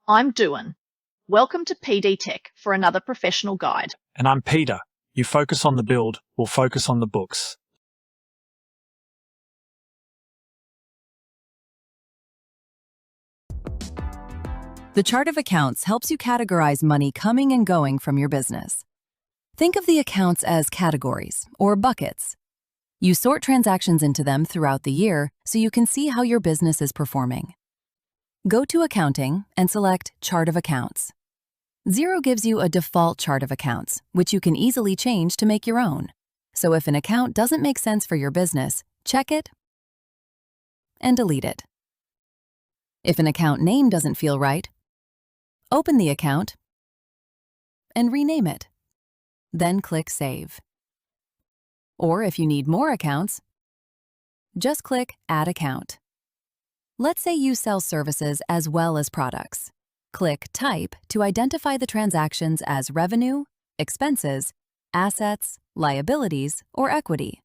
I'm Duan. Welcome to PD Tech for another professional guide. And I'm Peter. You focus on the build, we'll focus on the books. The chart of accounts helps you categorize money coming and going from your business. Think of the accounts as categories or buckets. You sort transactions into them throughout the year so you can see how your business is performing. Go to Accounting and select Chart of Accounts. Xero gives you a default chart of accounts, which you can easily change to make your own. So if an account doesn't make sense for your business, check it and delete it. If an account name doesn't feel right, open the account and rename it. Then click Save. Or if you need more accounts, just click Add Account. Let's say you sell services as well as products. Click Type to identify the transactions as revenue, expenses, assets, liabilities, or equity.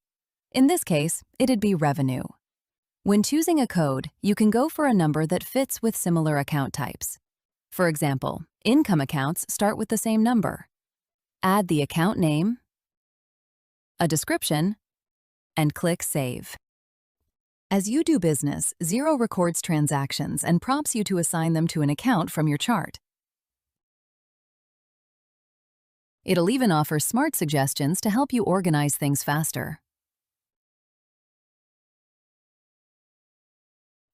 In this case, it'd be revenue. When choosing a code, you can go for a number that fits with similar account types. For example, income accounts start with the same number. Add the account name, a description, and click Save. As you do business, Xero records transactions and prompts you to assign them to an account from your chart. It'll even offer smart suggestions to help you organize things faster.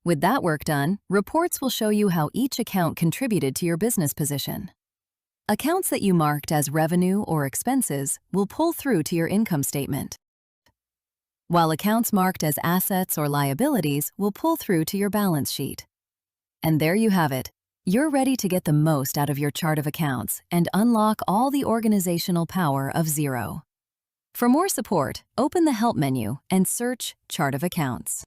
With that work done, reports will show you how each account contributed to your business position. Accounts that you marked as revenue or expenses will pull through to your income statement, while accounts marked as assets or liabilities will pull through to your balance sheet. And there you have it. You're ready to get the most out of your chart of accounts and unlock all the organizational power of Xero. For more support, open the Help menu and search Chart of Accounts.